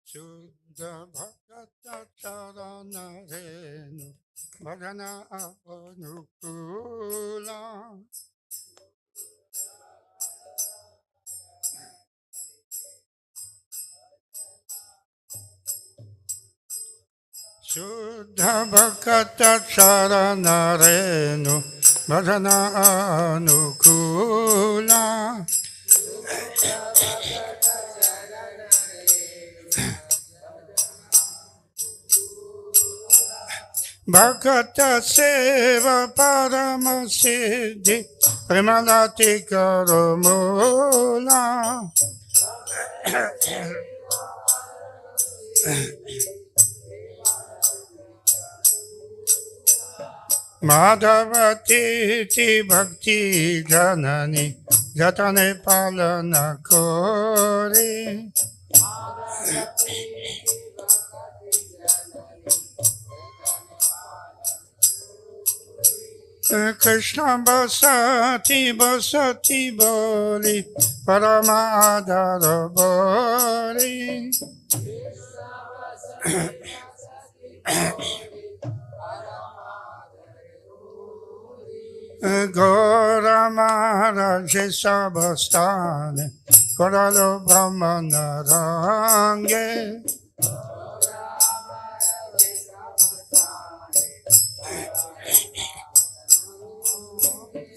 Shuddha Bhakata Charana Renu Bhajana Anukula Shuddha Bhakata Charana Renu Bhajana Anukula Bhakata Seva Parama Siddhi Premalati Karumula Madhavati Ti Bhakti Janani Jatane Palana Kori Krishna Basati Basati Boli Paramadara Boli Gora Maharaja Sabastane Koralo Brahmana Range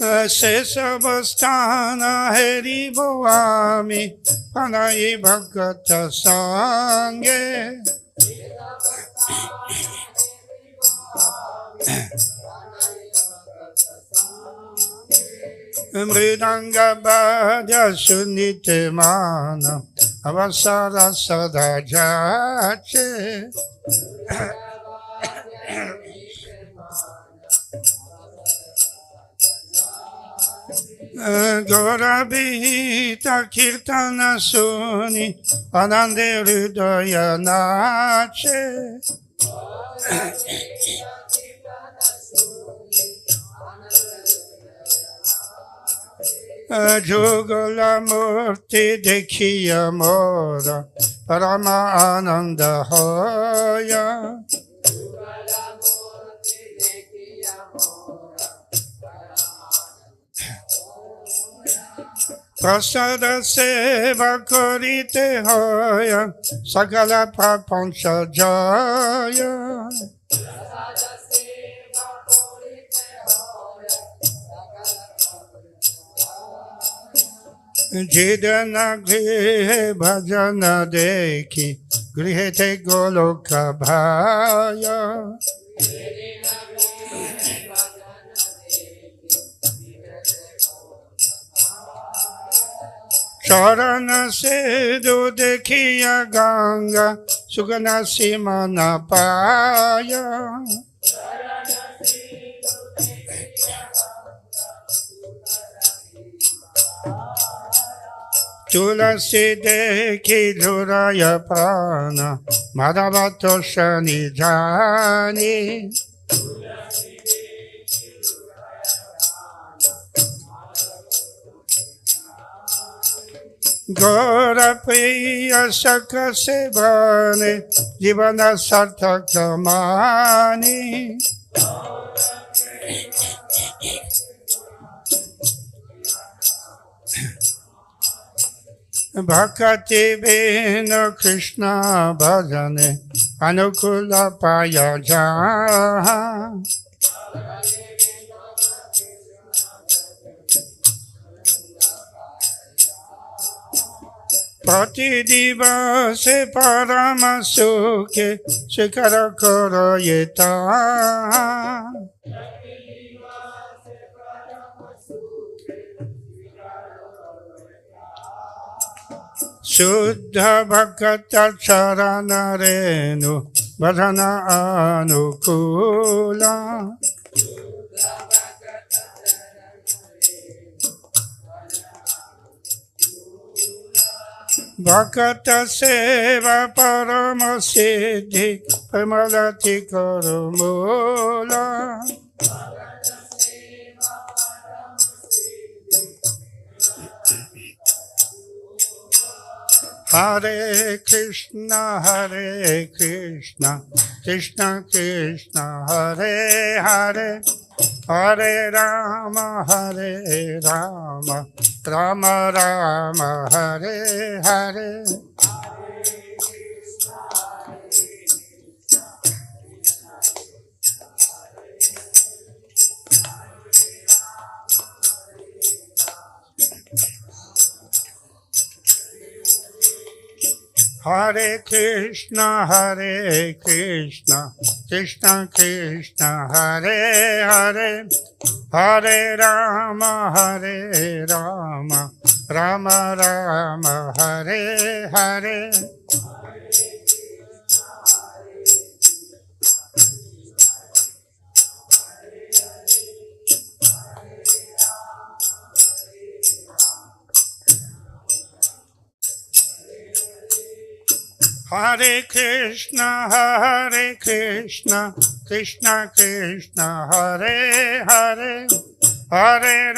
Se Sabastana Heri Bhavami Panayi Bhagata Sange Mridanga Bhaja Sunite Mana Avasara Sadajache Gaurabhita Kirtana Suni Anande Hridaya Nache Jugala Murti Dekhiya Mora Parama Ananda Hoya Prasada Seva Korite Hoya Sakala Prapancha Jaya Jidana Grihe Bhajana Dekhi Grihete Goloka Bhaya Charana Sedu Dekhiya Ganga Sugana Simana Paya Tulasi Dekhi Dhuraya Prana Madhavato Shani Jani Gora Priya Shaka Sevane Jivana Sartakamani Bhakati Vena Krishna Bhajane Anukula Payaja Pati Divase Paramasuke Shikara Koroyeta Shuddha Bhakata Charana Renu Bhajana Anukula Bhakata Seva Parama Siddhi Premalati Karumula Hare Krishna, Krishna Krishna, Hare Hare, Hare Rama, Rama Rama, Hare Hare. Hare Krishna, Krishna Krishna, Hare Hare, Hare Rama, Rama Rama, Hare Hare. Hare Krishna, Krishna Krishna, Hare Hare, Hare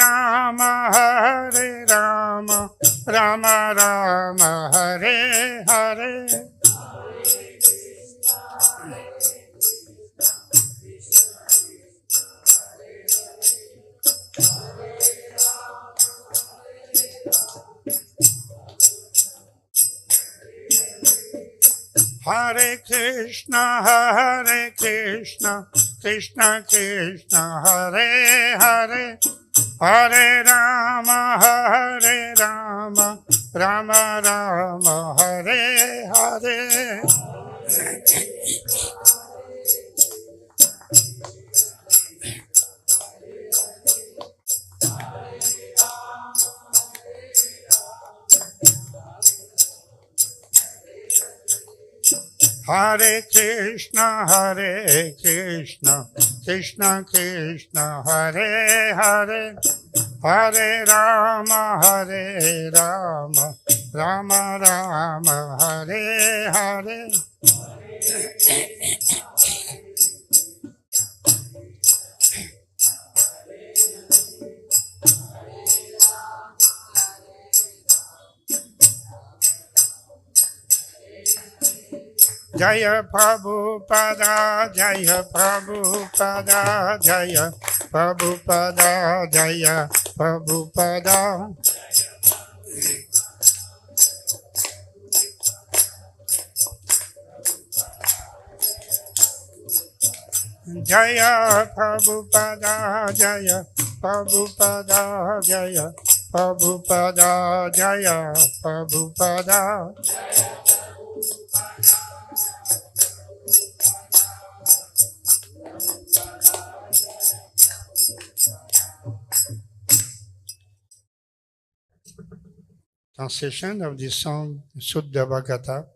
Rama, Rama Rama, Hare Hare. Hare Krishna, Krishna Krishna, Hare Hare, Hare Rama, Rama Rama, Hare Hare. Hare Krishna, Krishna Krishna, Hare Hare, Hare Rama, Rama Rama, Hare Hare. Jaya Prabhupada, Jaya Prabhupada, Jaya Prabhupada, Jaya Prabhupada. Jaya Prabhupada, Jaya Prabhupada, Jaya Prabhupada, Jaya Prabhupada. Translation of the song Suddha Bhagata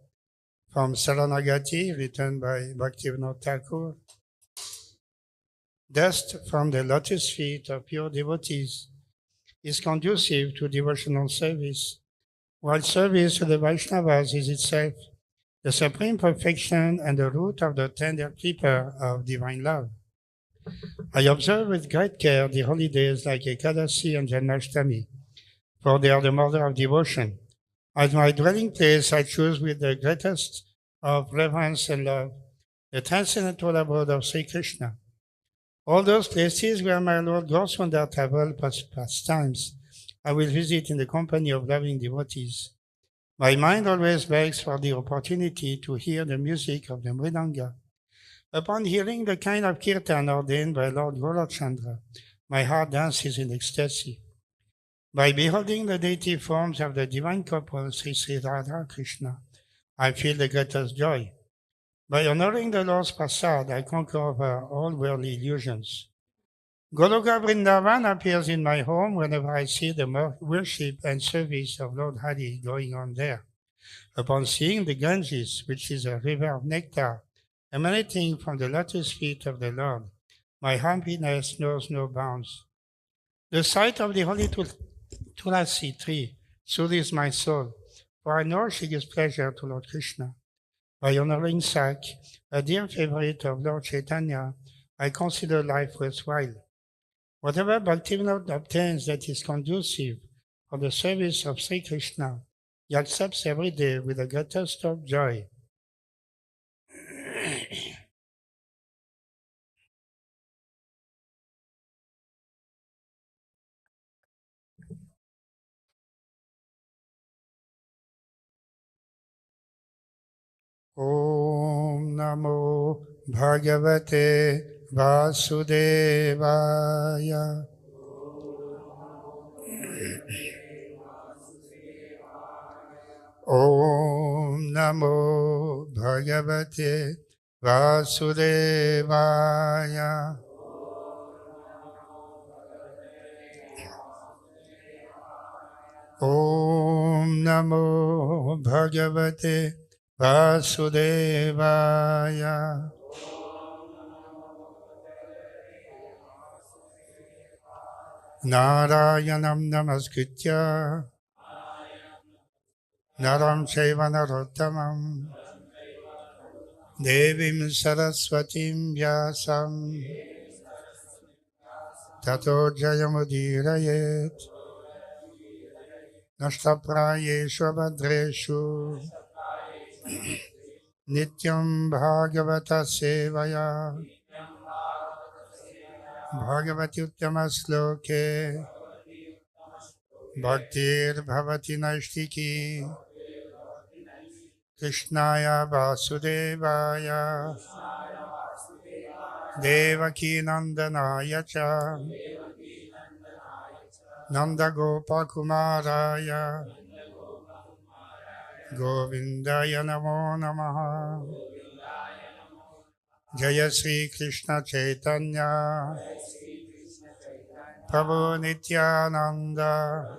from Saranagati, written by Bhaktivinoda Thakur. Dust from the lotus feet of pure devotees is conducive to devotional service, while service to the Vaishnavas is itself the supreme perfection and the root of the tender keeper of divine love. I observe with great care the holy days like Ekadasi and Janmashtami, for they are the mother of devotion. As my dwelling place, I choose with the greatest of reverence and love the transcendental abode of Sri Krishna. All those places where my Lord goes on their travel pastimes, I will visit in the company of loving devotees. My mind always begs for the opportunity to hear the music of the mridanga. Upon hearing the kind of kirtan ordained by Lord Golachandra, my heart dances in ecstasy. By beholding the deity forms of the divine couple Sri Radha Krishna, I feel the greatest joy. By honoring the Lord's prasad, I conquer over all worldly illusions. Goloka Vrindavan appears in my home whenever I see the worship and service of Lord Hari going on there. Upon seeing the Ganges, which is a river of nectar emanating from the lotus feet of the Lord, my happiness knows no bounds. The sight of the holy Tulasi tree soothes my soul, for I know she gives pleasure to Lord Krishna. By honoring Sak, a dear favorite of Lord Chaitanya, I consider life worthwhile. Whatever Bhaktivinoda obtains that is conducive for the service of Sri Krishna, he accepts every day with the greatest of joy. Om Namo Bhagavate Vasudevaya. Om Namo Bhagavate Vasudevaya. Om Namo Bhagavate Vasudevaya. Narayanam Namaskritya Naram Chaiva Narottamam Devim Saraswatim Vyasam Tato Jayamudirayet Nashtaprayeshu Abhadreshu Nityam Bhagavata Sevaya Bhagavati Uttama Sloke Bhaktir Bhavati Naistiki Krishnaya Vasudevaya Devaki Nandanaya Cha Nanda Gopakumaraya Govindaya Namo Namaha Jaya Sri Krishna Chaitanya Prabhu Nityananda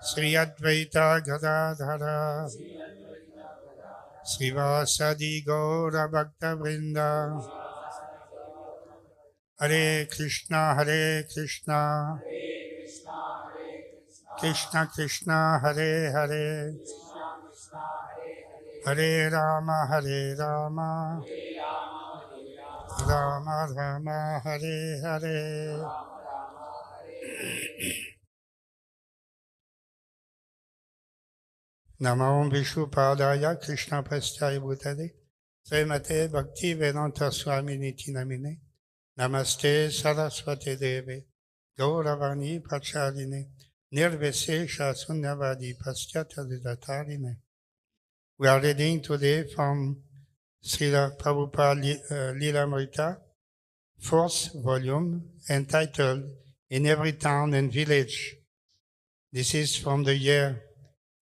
Sri Advaita Gadadhara Srivasadi Gaura Bhakta Vrinda Hare Krishna Krishna Krishna Hare Hare Hare Rama Rama Rama Hare Hare. Namo Vishnupadaya Krishna Prasthaya Bhutale Srimate Bhakti Vedanta Swami Niti Namine Namaste Saraswate Deve Gauravani Pracharine Nirvesesha Sunyavadi Paschata Vidatarine. We are reading today from Srila Prabhupada Lilamritam, 4th volume, entitled In Every Town and Village. This is from the year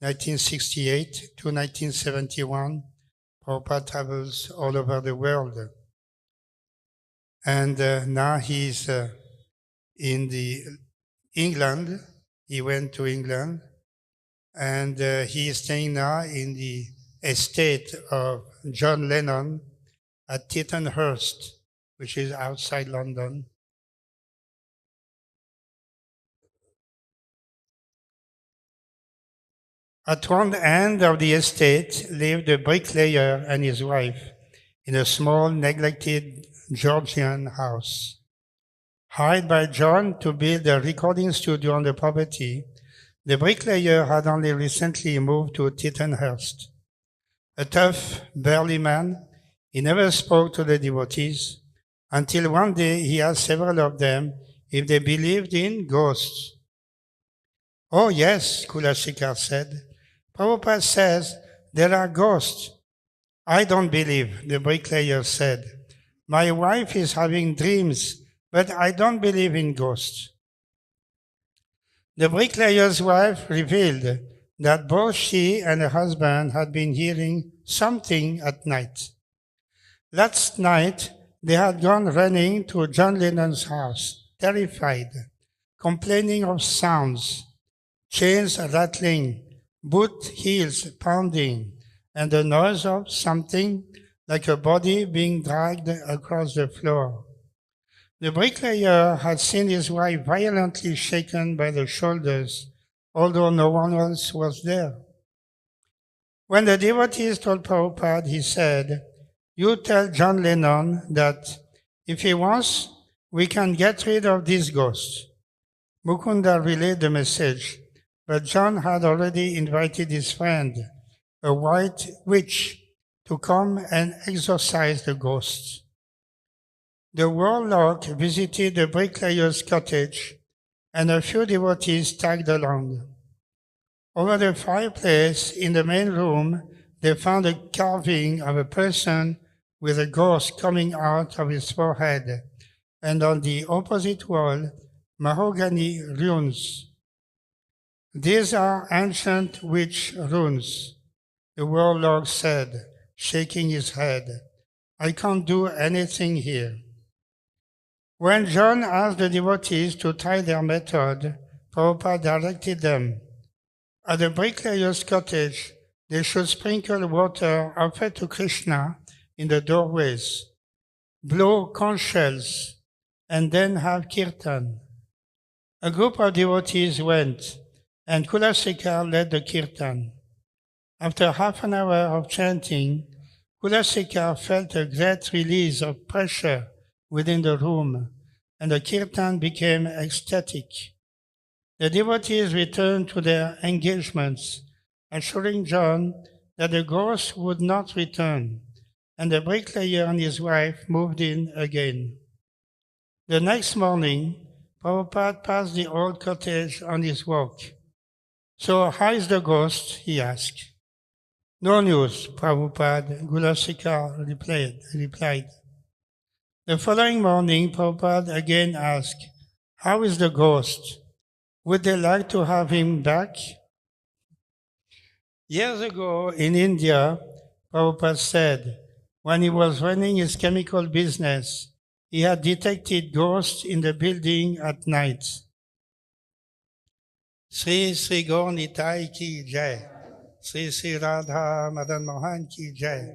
1968 to 1971. Prabhupada travels all over the world. And now he's in England. He went to England. And he is staying now in the estate of John Lennon at Tittenhurst, which is outside London. At one end of the estate lived a bricklayer and his wife in a small, neglected Georgian house. Hired by John to build a recording studio on the property, the bricklayer had only recently moved to Tittenhurst. A tough, burly man, he never spoke to the devotees until one day he asked several of them if they believed in ghosts. Oh yes, Kulashikar said. Prabhupada says there are ghosts. I don't believe, the bricklayer said. My wife is having dreams, but I don't believe in ghosts. The bricklayer's wife revealed that both she and her husband had been hearing something at night. Last night, they had gone running to John Lennon's house, terrified, complaining of sounds, chains rattling, boot heels pounding, and the noise of something like a body being dragged across the floor. The bricklayer had seen his wife violently shaken by the shoulders, although no one else was there. When the devotees told Prabhupada, he said, "You tell John Lennon that if he wants, we can get rid of these ghosts." Mukunda relayed the message. but John had already invited his friend, a white witch, to come and exorcise the ghosts. The warlock visited the bricklayer's cottage, and a few devotees tagged along. Over the fireplace in the main room, they found a carving of a person with a ghost coming out of his forehead, and on the opposite wall, mahogany runes. These are ancient witch runes, the warlock said, shaking his head. I can't do anything here. When John asked the devotees to try their method, Prabhupada directed them. At the bricklayer's cottage, they should sprinkle water offered to Krishna in the doorways, blow conch shells, and then have kirtan. A group of devotees went, and Kulasika led the kirtan. After half an hour of chanting, Kulasika felt a great release of pressure within the room, and the kirtan became ecstatic. The devotees returned to their engagements, assuring John that the ghost would not return, and the bricklayer and his wife moved in again. The next morning, Prabhupada passed the old cottage on his walk. So how is the ghost? He asked. No news, Prabhupada, Kulasika replied. The following morning, Prabhupada again asked, how is the ghost? Would they like to have him back? Years ago in India, Prabhupada said, when he was running his chemical business, he had detected ghosts in the building at night. Sri Sri Gaur Nitai ki jai. Sri Sri Radha Madan Mohan ki jai.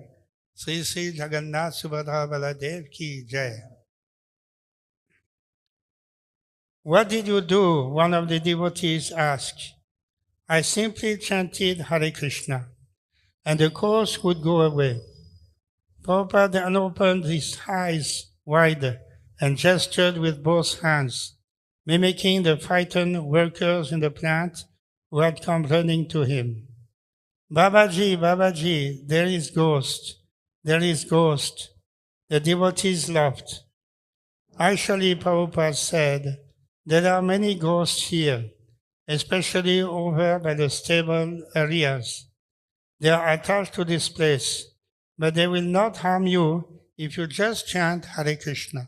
Sri Sri Jagannath Subhadra Baladev ki jai. What did you do? One of the devotees asked. I simply chanted Hare Krishna, and the ghost would go away. Prabhupada then opened his eyes wide and gestured with both hands, mimicking the frightened workers in the plant who had come running to him. Babaji, Babaji, there is ghost, there is ghost. The devotees laughed. Actually, Prabhupada said, there are many ghosts here, especially over by the stable areas. They are attached to this place, but they will not harm you if you just chant Hare Krishna.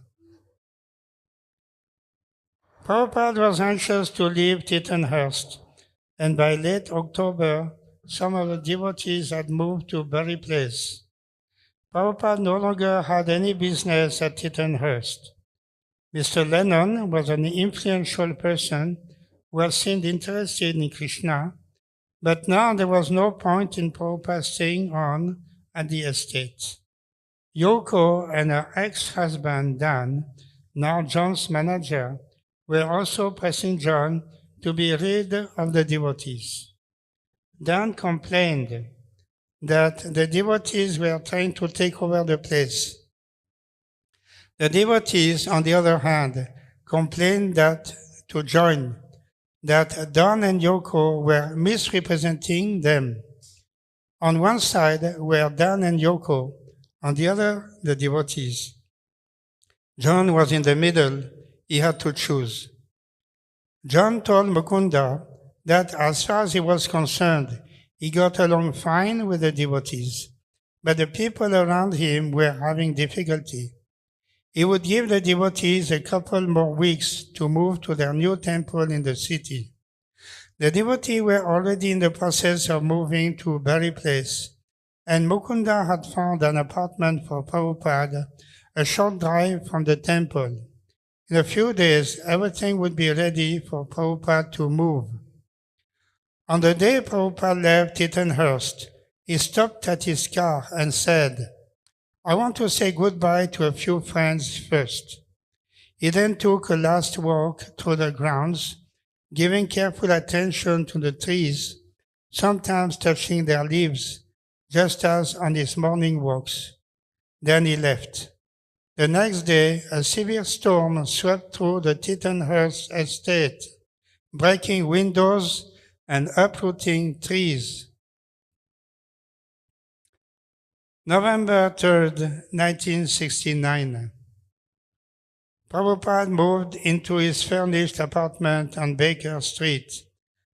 Prabhupada was anxious to leave Tittenhurst, and by late October, some of the devotees had moved to Bury Place. Prabhupada no longer had any business at Tittenhurst. Mr. Lennon was an influential person who had seemed interested in Krishna, but now there was no point in Prabhupada staying on at the estate. Yoko and her ex-husband Dan, now John's manager, were also pressing John to be rid of the devotees. Dan complained that the devotees were trying to take over the place. The devotees, on the other hand, complained that Don and Yoko were misrepresenting them. On one side were Dan and Yoko, on the other, the devotees. John was in the middle. He had to choose. John told Mukunda that as far as he was concerned, he got along fine with the devotees, but the people around him were having difficulty. He would give the devotees a couple more weeks to move to their new temple in the city. The devotees were already in the process of moving to Bury Place, and Mukunda had found an apartment for Prabhupada a short drive from the temple. In a few days, everything would be ready for Prabhupada to move. On the day Prabhupada left Tittenhurst, he stopped at his car and said, I want to say goodbye to a few friends first. He then took a last walk through the grounds, giving careful attention to the trees, sometimes touching their leaves, just as on his morning walks. Then he left. The next day, a severe storm swept through the Tittenhurst estate, breaking windows and uprooting trees. November 3rd, 1969. Prabhupada moved into his furnished apartment on Baker Street,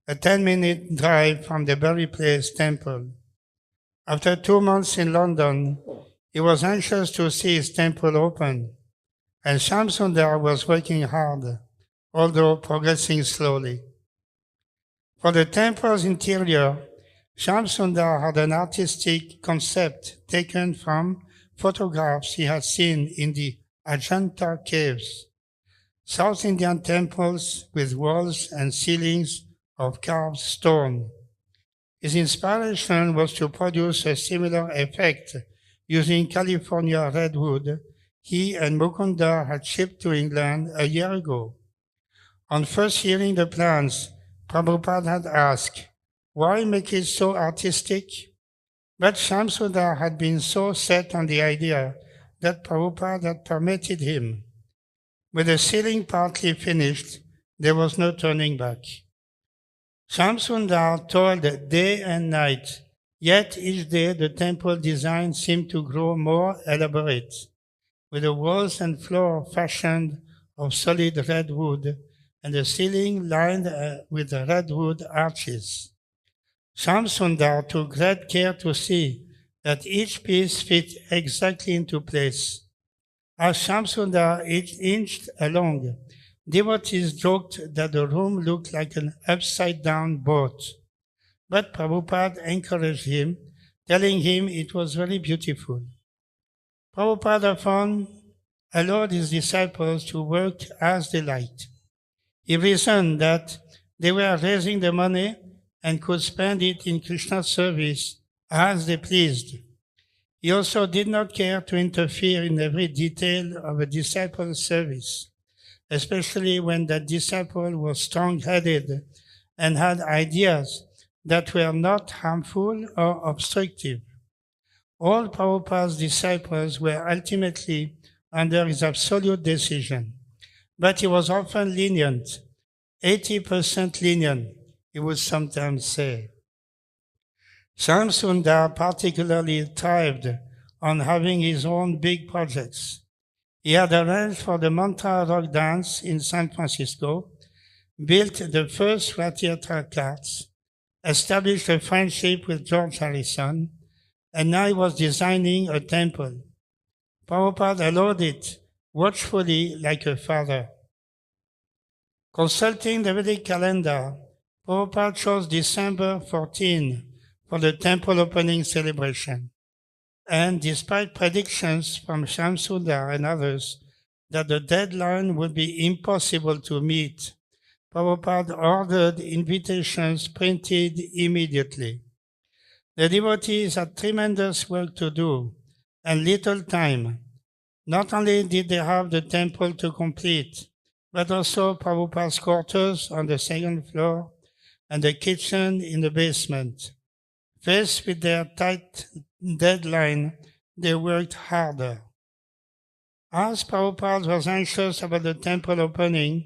a 10-minute drive from the Bury Place temple. After 2 months in London, he was anxious to see his temple open, and Shamsundar was working hard, although progressing slowly. For the temple's interior, Shamsundar had an artistic concept taken from photographs he had seen in the Ajanta caves, South Indian temples with walls and ceilings of carved stone. His inspiration was to produce a similar effect using California redwood he and Mukunda had shipped to England a year ago. On first hearing the plans, Prabhupada had asked, "Why make it so artistic?" But Shamsundar had been so set on the idea that Prabhupada had permitted him. With the ceiling partly finished, there was no turning back. Shamsundar toiled day and night, yet each day the temple design seemed to grow more elaborate, with the walls and floor fashioned of solid redwood and the ceiling lined with redwood arches. Shamsundar took great care to see that each piece fit exactly into place. As Shamsundar inched along, devotees joked that the room looked like an upside-down boat. But Prabhupada encouraged him, telling him it was very beautiful. Prabhupada often allowed his disciples to work as they liked. He reasoned that they were raising the money and could spend it in Krishna's service as they pleased. He also did not care to interfere in every detail of a disciple's service, especially when that disciple was strong-headed and had ideas that were not harmful or obstructive. All Prabhupada's disciples were ultimately under his absolute decision, but he was often lenient, 80% lenient, he would sometimes say. Shamsundar particularly thrived on having his own big projects. He had arranged for the Mantra Rock Dance in San Francisco, built the first Rathiatra carts, established a friendship with George Harrison, and now he was designing a temple. Prabhupada allowed it, watchfully like a father. Consulting the Vedic calendar, Prabhupada chose December 14 for the temple opening celebration. And despite predictions from Shamsundar and others that the deadline would be impossible to meet, Prabhupada ordered invitations printed immediately. The devotees had tremendous work to do and little time. Not only did they have the temple to complete, but also Prabhupada's quarters on the second floor and the kitchen in the basement. Faced with their tight deadline, they worked harder. As Prabhupada was anxious about the temple opening,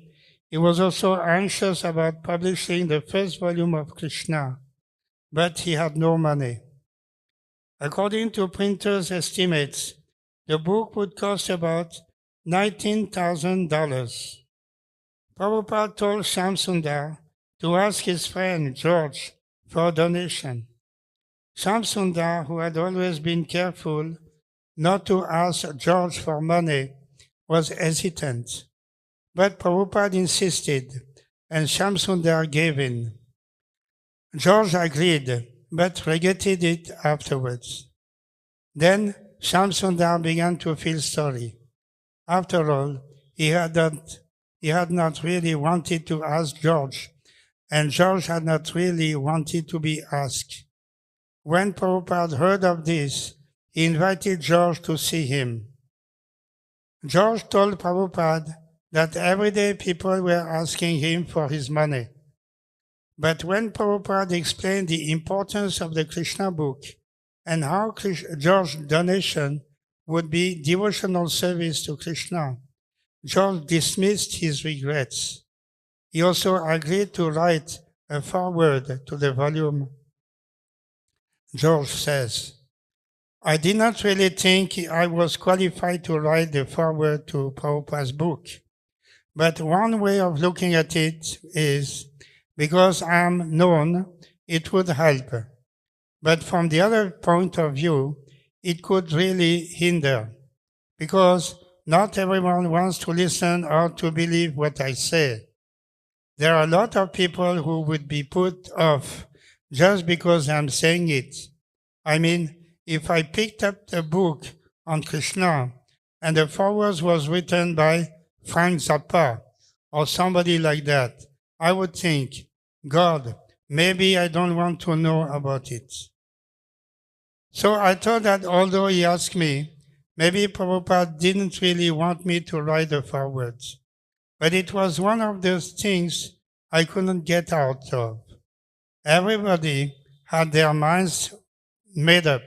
he was also anxious about publishing the first volume of Krishna, but he had no money. According to printers' estimates, the book would cost about $19,000. Prabhupada told Shamsundar to ask his friend George for a donation. Shamsundar, who had always been careful not to ask George for money, was hesitant. But Prabhupada insisted, and Shamsundar gave in. George agreed, but regretted it afterwards. Then Shamsundar began to feel sorry. After all, he had not really wanted to ask George, and George had not really wanted to be asked. When Prabhupada heard of this, he invited George to see him. George told Prabhupada that every day people were asking him for his money. But when Prabhupada explained the importance of the Krishna book and how George's donation would be devotional service to Krishna, George dismissed his regrets. He also agreed to write A foreword to the volume. George says, I did not really think I was qualified to write the foreword to Prabhupada's book. But one way of looking at it is, because I'm known, it would help. But from the other point of view, it could really hinder, because not everyone wants to listen or to believe what I say. There are a lot of people who would be put off just because I'm saying it. I mean, if I picked up the book on Krishna and the foreword was written by Frank Zappa or somebody like that, I would think, God, maybe I don't want to know about it. So I thought that although he asked me, maybe Prabhupada didn't really want me to write the forewords. But it was one of those things I couldn't get out of. Everybody had their minds made up.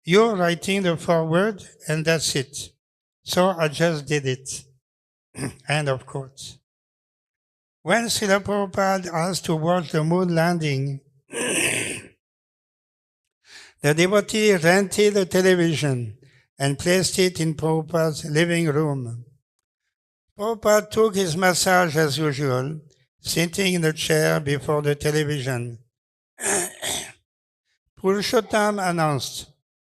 You're writing the foreword and that's it. So I just did it. End of quote. When Srila Prabhupada asked to watch the moon landing, the devotee rented a television and placed it in Prabhupada's living room. Prabhupada took his massage as usual, sitting in a chair before the television. Purushottam announced,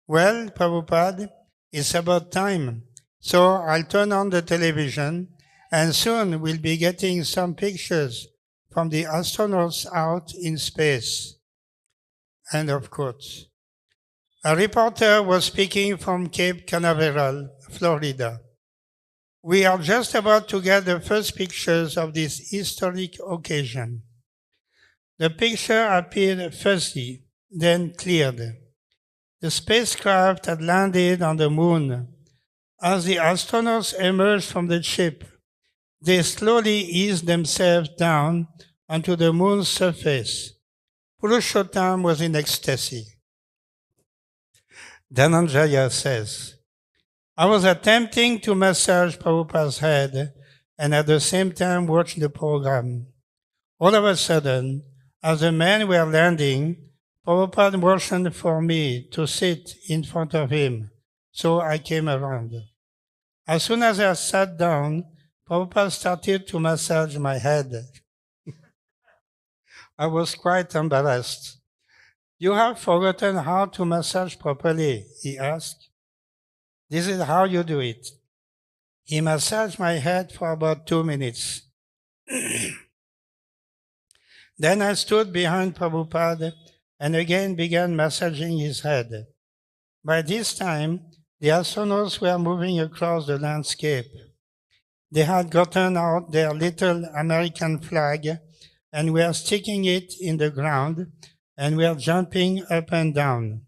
well, Prabhupada, it's about time, so I'll turn on the television and soon we'll be getting some pictures from the astronauts out in space. End of quote. A reporter was speaking from Cape Canaveral, Florida. We are just about to get the first pictures of this historic occasion. The picture appeared fuzzy, then cleared. The spacecraft had landed on the moon. As the astronauts emerged from the ship, they slowly eased themselves down onto the moon's surface. Purushottam was in ecstasy. Dhananjaya says, I was attempting to massage Prabhupada's head and at the same time watch the program. All of a sudden, as the men were landing, Prabhupada motioned for me to sit in front of him, so I came around. As soon as I sat down, Prabhupada started to massage my head. I was quite embarrassed. You have forgotten how to massage properly, he asked. This is how you do it. He massaged my head for about 2 minutes. Then I stood behind Prabhupada and again began massaging his head. By this time, the astronauts were moving across the landscape. They had gotten out their little American flag and were sticking it in the ground and were jumping up and down.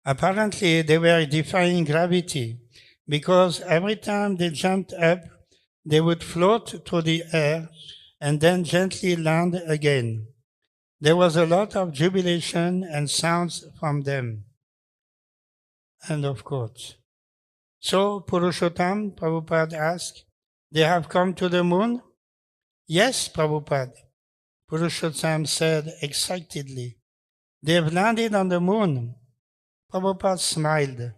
Apparently, they were defying gravity because every time they jumped up, they would float through the air and then gently land again. There was a lot of jubilation and sounds from them. End of quote. So, Purushottam, Prabhupada asked, they have come to the moon? Yes, Prabhupada, Purushottam said excitedly. They've landed on the moon. Prabhupada smiled.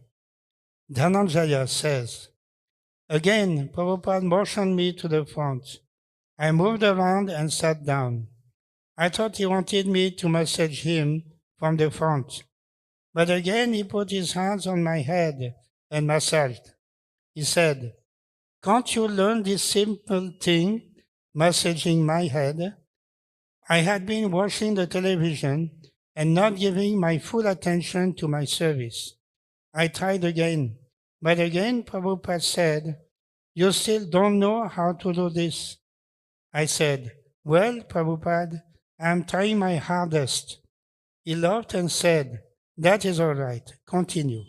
Dhananjaya says, again, Prabhupada motioned me to the front. I moved around and sat down. I thought he wanted me to massage him from the front. But again, he put his hands on my head and massaged. He said, can't you learn this simple thing, massaging my head? I had been watching the television and not giving my full attention to my service. I tried again, but again Prabhupada said, you still don't know how to do this. I said, well, Prabhupada, I'm trying my hardest. He laughed and said, that is all right, continue.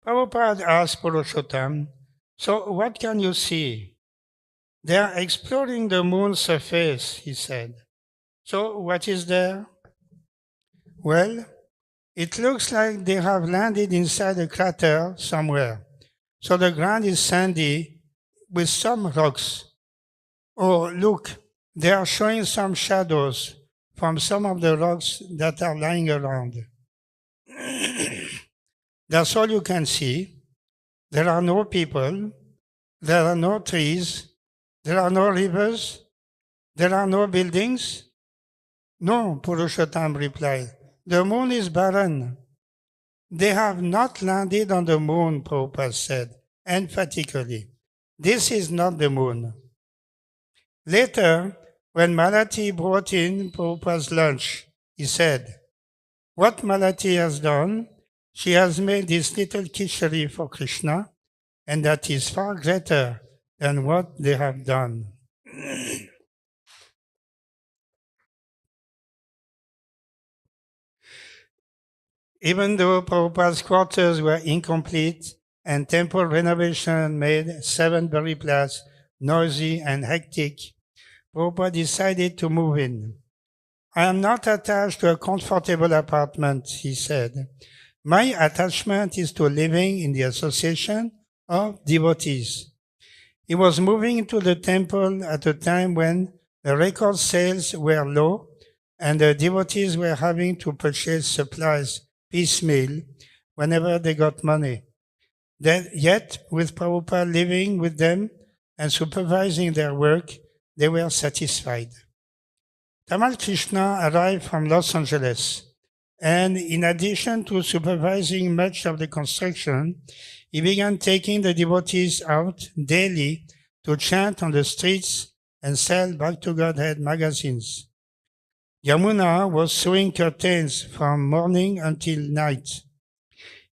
Prabhupada asked Purushottam, so what can you see? They are exploring the moon's surface, he said. So what is there? Well, it looks like they have landed inside a crater somewhere. So the ground is sandy with some rocks. Oh, look, they are showing some shadows from some of the rocks that are lying around. That's all you can see. There are no people, there are no trees, there are no rivers, there are no buildings. No, Purushottam replied. The moon is barren. They have not landed on the moon, Prabhupada said emphatically. This is not the moon. Later, when Malati brought in Prabhupada's lunch, he said, what Malati has done, she has made this little kishari for Krishna, and that is far greater than what they have done. Even though Prabhupada's quarters were incomplete and temple renovation made Seven Berry Place noisy and hectic, Prabhupada decided to move in. I am not attached to a comfortable apartment, he said. My attachment is to living in the association of devotees. He was moving into the temple at a time when the record sales were low and the devotees were having to purchase supplies piecemeal whenever they got money. Yet, with Prabhupada living with them and supervising their work, they were satisfied. Tamal Krishna arrived from Los Angeles, and in addition to supervising much of the construction, he began taking the devotees out daily to chant on the streets and sell Back to Godhead magazines. Yamuna was sewing curtains from morning until night.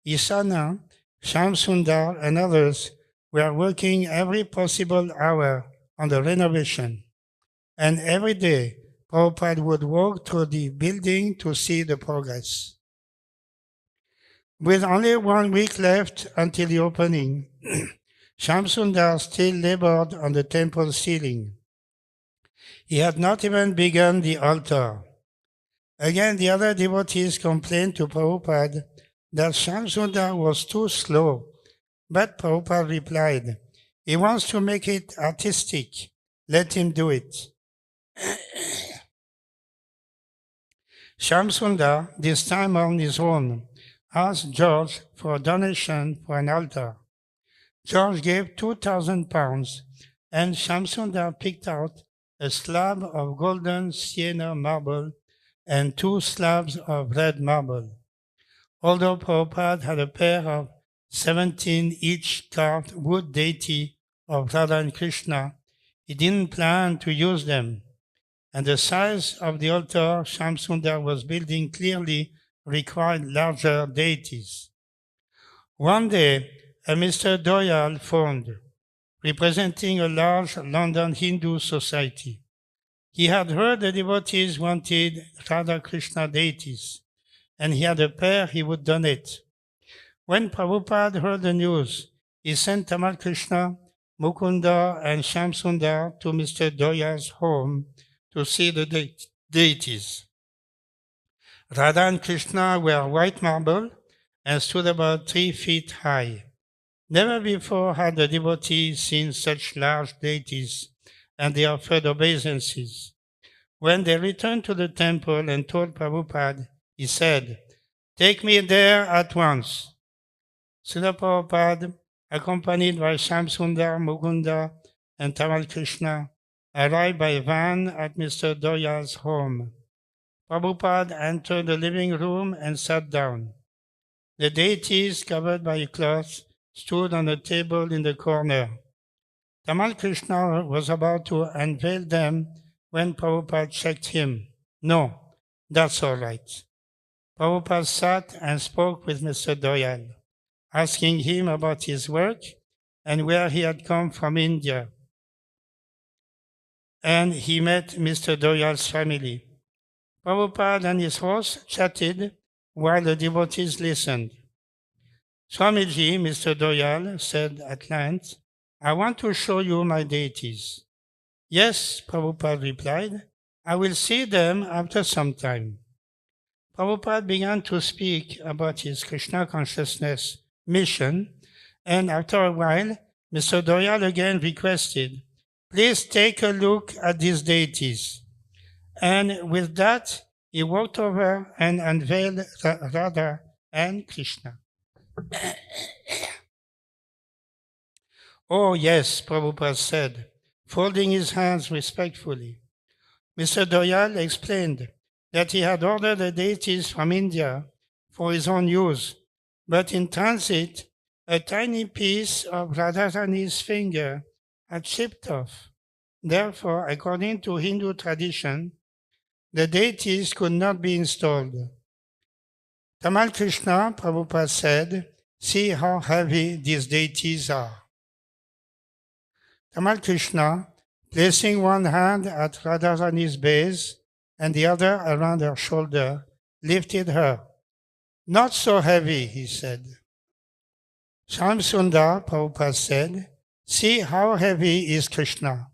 Isana, Shamsundar, and others were working every possible hour on the renovation. And every day, Prabhupada would walk through the building to see the progress. With only 1 week left until the opening, Shamsundar still labored on the temple ceiling. He had not even begun the altar. Again, the other devotees complained to Prabhupada that Shamsundar was too slow, but Prabhupada replied, he wants to make it artistic. Let him do it. Shamsundar, this time on his own, asked George for a donation for an altar. George gave 2,000 pounds, and Shamsundar picked out a slab of golden sienna marble and 2 slabs of red marble. Although Prabhupada had a pair of 17 each carved wood deity of Radha and Krishna, he didn't plan to use them, and the size of the altar Shamsundar was building clearly required larger deities. One day, a Mr. Doyal phoned, representing a large London Hindu society. He had heard the devotees wanted Radha Krishna deities, and he had a pair he would donate. When Prabhupada heard the news, he sent Tamal Krishna, Mukunda, and Shamsundar to Mr. Doyal's home to see the deities. Radha and Krishna were white marble and stood about 3 feet high. Never before had the devotees seen such large deities, and they offered obeisances. When they returned to the temple and told Prabhupada, he said, take me there at once. Srila Prabhupada, accompanied by Shamsundar, Mukunda, and Tamal Krishna, arrived by van at Mr. Doyal's home. Prabhupada entered the living room and sat down. The deities, covered by a cloth, stood on a table in the corner. Tamal Krishna was about to unveil them when Prabhupada checked him. No, that's all right. Prabhupada sat and spoke with Mr. Doyal, asking him about his work and where he had come from India. And he met Mr. Doyal's family. Prabhupada and his host chatted while the devotees listened. Swamiji, Mr. Doyal, said at length, I want to show you my deities. Yes, Prabhupada replied, I will see them after some time. Prabhupada began to speak about his Krishna consciousness mission, and after a while, Mr. Doyal again requested, "Please take a look at these deities." And with that, he walked over and unveiled Radha and Krishna. "Oh, yes," Prabhupada said, folding his hands respectfully. Mr. Doyal explained that he had ordered the deities from India for his own use, but in transit, a tiny piece of Radharani's finger had chipped off. Therefore, according to Hindu tradition, the deities could not be installed. Tamal Krishna, Prabhupada said, "See how heavy these deities are." Tamal Krishna, placing one hand at Radharani's base and the other around her shoulder, lifted her. "Not so heavy," he said. Shamsundar, Prabhupada said, "See how heavy is Krishna."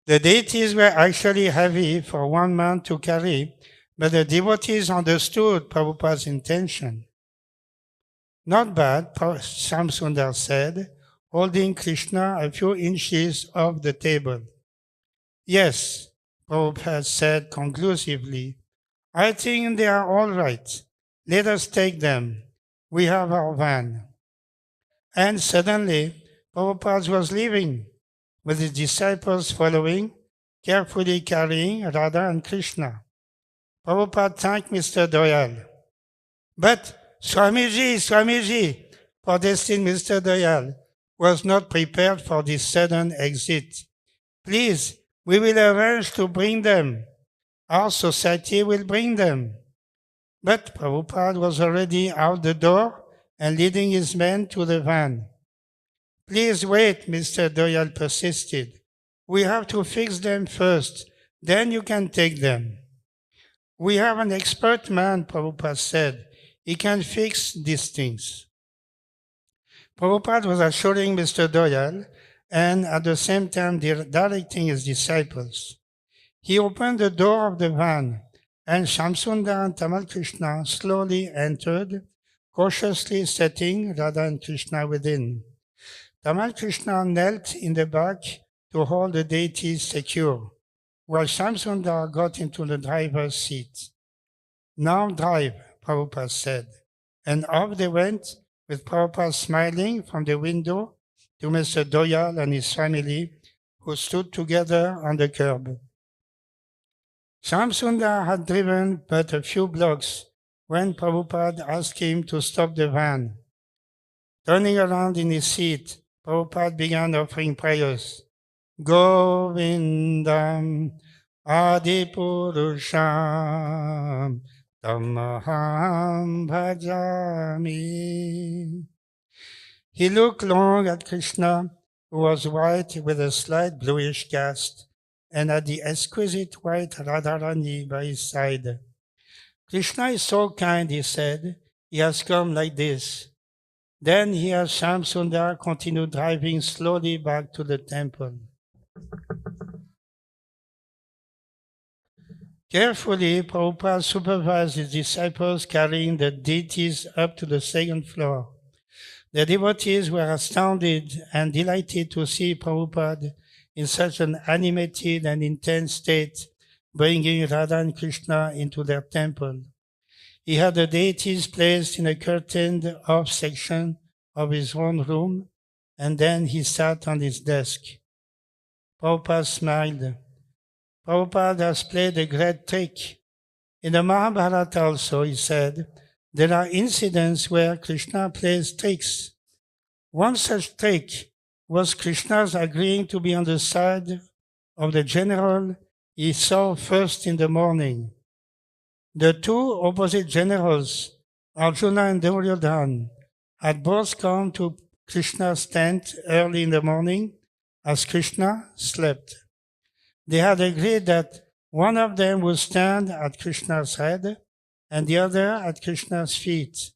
The deities were actually heavy for one man to carry, but the devotees understood Prabhupada's intention. "Not bad," Shamsundar said, holding Krishna a few inches off the table. "Yes," Prabhupada said conclusively, "I think they are all right. Let us take them. We have our van." And suddenly, Prabhupada was leaving, with his disciples following, carefully carrying Radha and Krishna. Prabhupada thanked Mr. Doyal. "But Swamiji, protested Mr. Doyal, was not prepared for this sudden exit. "Please, we will arrange to bring them. Our society will bring them." But Prabhupada was already out the door and leading his men to the van. "Please wait," Mr. Doyal persisted. "We have to fix them first, then you can take them." "We have an expert man," Prabhupada said. "He can fix these things." Prabhupada was assuring Mr. Doyal and at the same time directing his disciples. He opened the door of the van, and Shamsundar and Tamal Krishna slowly entered, cautiously setting Radha and Krishna within. Tamal Krishna knelt in the back to hold the deities secure, while Shamsundar got into the driver's seat. "Now drive," Prabhupada said, and off they went, with Prabhupada smiling from the window to Mr. Doyal and his family, who stood together on the curb. Shamsundar had driven but a few blocks when Prabhupada asked him to stop the van. Turning around in his seat, Prabhupada began offering prayers. "Govindam Adipurusham Tamaham Bhajami." He looked long at Krishna, who was white with a slight bluish cast, and at the exquisite white Radharani by his side. "Krishna is so kind," he said. "He has come like this." Then he and Shamsundar continued driving slowly back to the temple. Carefully, Prabhupada supervised his disciples carrying the deities up to the second floor. The devotees were astounded and delighted to see Prabhupada in such an animated and intense state, bringing Radha and Krishna into their temple. He had the deities placed in a curtained-off section of his own room, and then he sat on his desk. Prabhupada smiled. "Prabhupada has played a great trick. In the Mahabharata also," he said, "there are incidents where Krishna plays tricks. One such trick was Krishna's agreeing to be on the side of the general he saw first in the morning. The two opposite generals, Arjuna and Duryodhana, had both come to Krishna's tent early in the morning as Krishna slept. They had agreed that one of them would stand at Krishna's head and the other at Krishna's feet,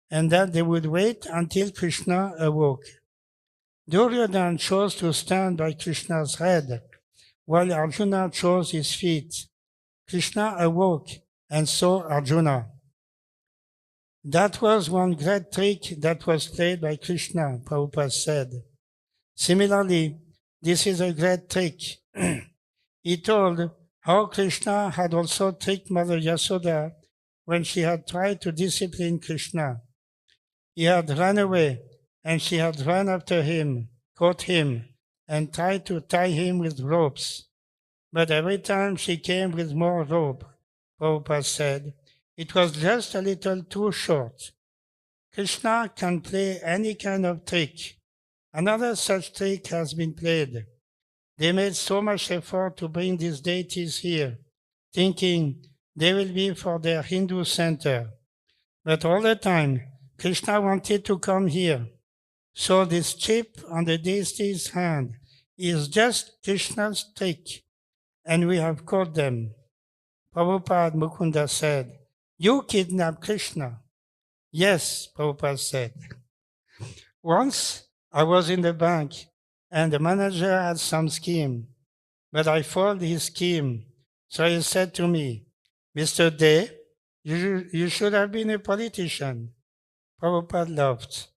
and that they would wait until Krishna awoke. Duryodhana chose to stand by Krishna's head, while Arjuna chose his feet. Krishna awoke and saw Arjuna. That was one great trick that was played by Krishna, Prabhupada said. Similarly, this is a great trick. He told how Krishna had also tricked Mother Yasoda when she had tried to discipline Krishna. He had run away, and she had run after him, caught him, and tried to tie him with ropes. But every time she came with more rope, Prabhupada said, it was just a little too short. Krishna can play any kind of trick. Another such trick has been played. They made so much effort to bring these deities here, thinking they will be for their Hindu center. But all the time, Krishna wanted to come here. So this chip on the deity's hand is just Krishna's trick, and we have caught them. Prabhupada Mukunda said, "You kidnapped Krishna." "Yes," Prabhupada said. "Once I was in the bank and the manager had some scheme, but I foiled his scheme. So he said to me, 'Mr. Day, you should have been a politician.'" Prabhupada laughed.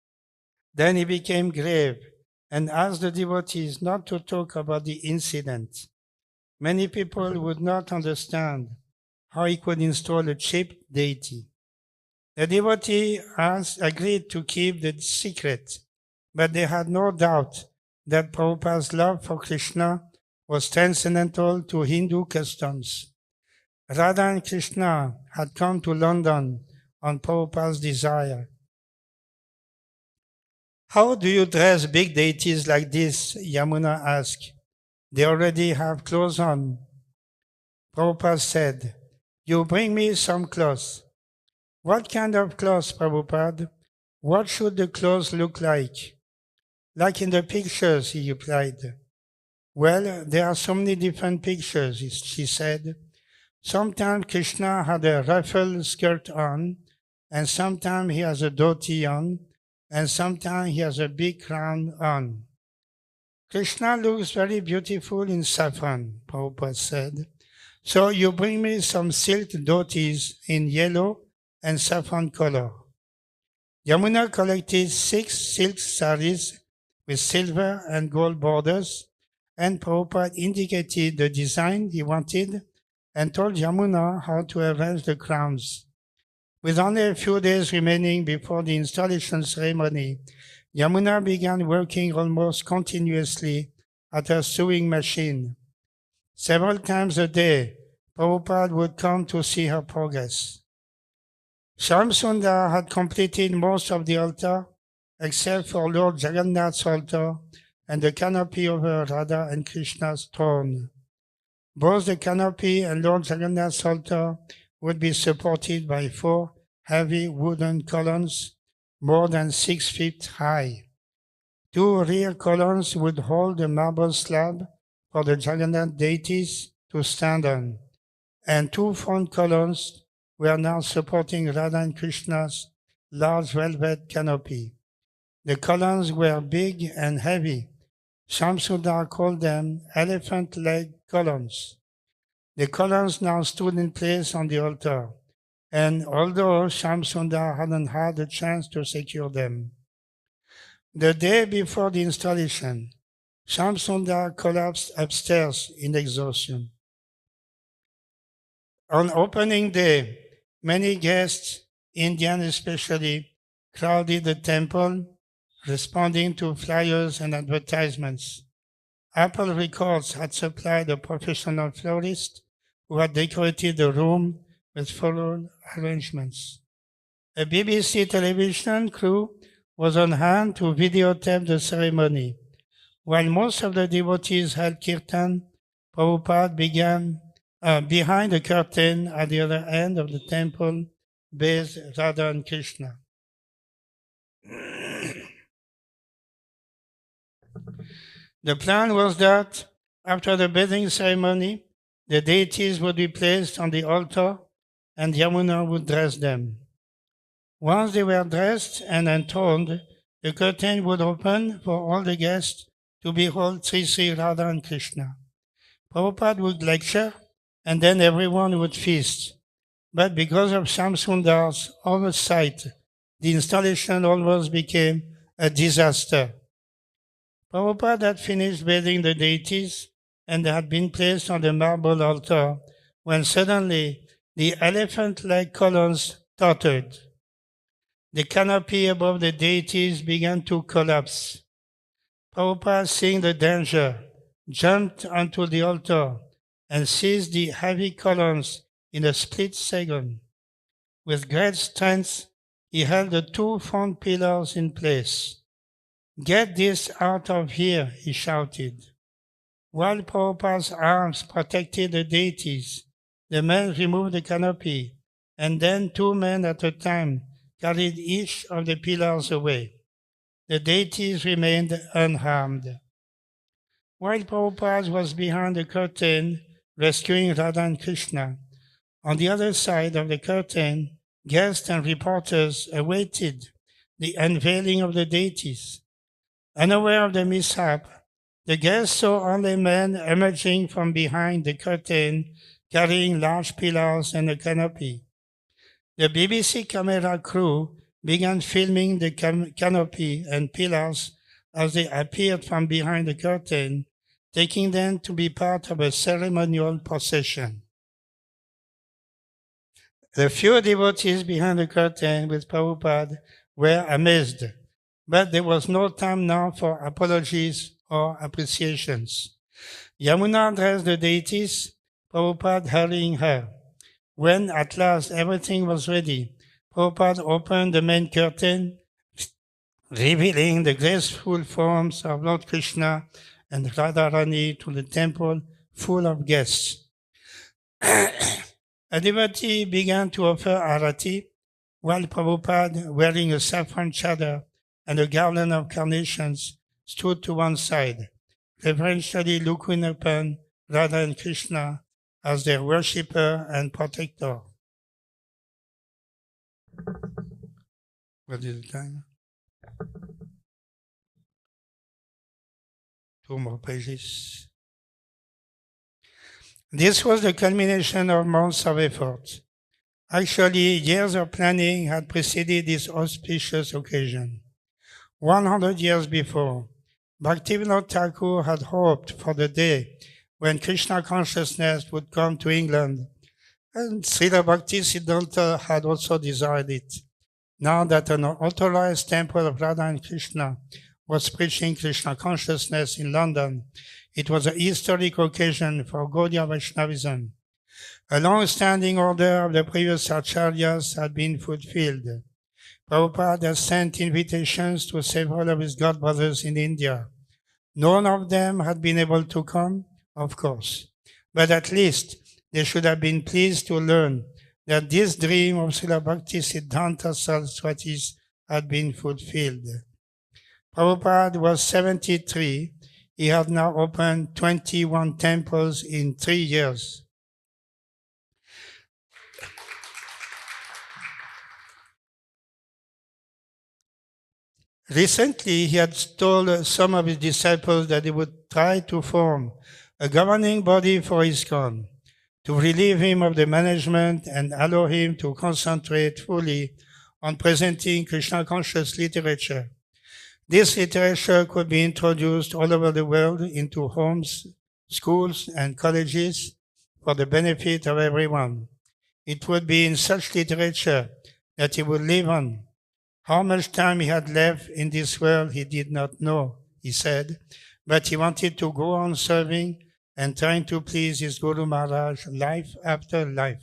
Then he became grave and asked the devotees not to talk about the incident. Many people would not understand how he could install a cheap deity. The devotee agreed to keep the secret, but they had no doubt that Prabhupada's love for Krishna was transcendental to Hindu customs. Radha and Krishna had come to London on Prabhupada's desire. "How do you dress big deities like this?" Yamuna asked. "They already have clothes on." Prabhupada said, "You bring me some clothes." "What kind of clothes, Prabhupada? What should the clothes look like?" "Like in the pictures," he replied. "Well, there are so many different pictures," she said. "Sometimes Krishna had a ruffled skirt on, and sometimes he has a dhoti on, and sometimes he has a big crown on." "Krishna looks very beautiful in saffron," Prabhupada said. "So you bring me some silk dhotis in yellow and saffron color." Yamuna collected 6 silk saris with silver and gold borders, and Prabhupada indicated the design he wanted and told Yamuna how to arrange the crowns. With only a few days remaining before the installation ceremony, Yamuna began working almost continuously at her sewing machine. Several times a day, Prabhupada would come to see her progress. Shamsundar had completed most of the altar, except for Lord Jagannath's altar and the canopy over Radha and Krishna's throne. Both the canopy and Lord Jagannath's altar would be supported by 4 heavy wooden columns more than 6 feet high. 2 rear columns would hold the marble slab for the Jagannath deities to stand on, and 2 front columns were now supporting Radha and Krishna's large velvet canopy. The columns were big and heavy. Shamsundar called them elephant leg columns. The columns now stood in place on the altar, and although Shamsundar hadn't had a chance to secure them. The day before the installation, Shamsundar collapsed upstairs in exhaustion. On opening day, many guests, Indians especially, crowded the temple, responding to flyers and advertisements. Apple Records had supplied a professional florist who had decorated the room with floral arrangements. A BBC television crew was on hand to videotape the ceremony. While most of the devotees held kirtan, Prabhupada began behind the curtain at the other end of the temple bathed Radha and Krishna. The plan was that after the bathing ceremony, the deities would be placed on the altar and Yamuna would dress them. Once they were dressed and enthroned, the curtain would open for all the guests to behold Sri Radha and Krishna. Prabhupada would lecture, and then everyone would feast. But because of Shamsundar's oversight, the installation almost became a disaster. Prabhupada had finished bathing the deities and they had been placed on the marble altar when suddenly the elephant-like columns tottered. The canopy above the deities began to collapse. Prabhupada, seeing the danger, jumped onto the altar and seized the heavy columns in a split second. With great strength, he held the two front pillars in place. "Get this out of here," he shouted. While Prabhupada's arms protected the deities, the men removed the canopy, and then two men at a time carried each of the pillars away. The deities remained unharmed. While Prabhupada was behind the curtain rescuing Radha and Krishna, on the other side of the curtain, guests and reporters awaited the unveiling of the deities. Unaware of the mishap, the guests saw only men emerging from behind the curtain carrying large pillars and a canopy. The BBC camera crew began filming the canopy and pillars as they appeared from behind the curtain, taking them to be part of a ceremonial procession. The few devotees behind the curtain with Prabhupada were amazed, but there was no time now for apologies or appreciations. Yamuna addressed the deities, Prabhupada hurrying her. When at last everything was ready, Prabhupada opened the main curtain, revealing the graceful forms of Lord Krishna and Radharani to the temple full of guests. A devotee began to offer arati, while Prabhupada, wearing a saffron chadar and a garland of carnations, stood to one side, reverentially looking upon Radha and Krishna as their worshipper and protector. What is the time? 2 more pages. This was the culmination of months of effort. Actually, years of planning had preceded this auspicious occasion. 100 years before, Bhaktivinoda Thakur had hoped for the day when Krishna consciousness would come to England, and Srila Bhaktisiddhanta had also desired it. Now that an authorized temple of Radha and Krishna was preaching Krishna consciousness in London, it was a historic occasion for Gaudiya Vaishnavism. A long-standing order of the previous acharyas had been fulfilled. Prabhupada has sent invitations to several of his godbrothers in India. None of them had been able to come, of course, but at least they should have been pleased to learn that this dream of Srila Bhaktisiddhanta Saraswati's had been fulfilled. Prabhupada was 73. He had now opened 21 temples in 3 years. Recently, he had told some of his disciples that he would try to form a governing body for ISKCON to relieve him of the management and allow him to concentrate fully on presenting Krishna conscious literature. This literature could be introduced all over the world into homes, schools, and colleges for the benefit of everyone. It would be in such literature that he would live on. How much time he had left in this world he did not know, he said, but he wanted to go on serving and trying to please his Guru Maharaj life after life.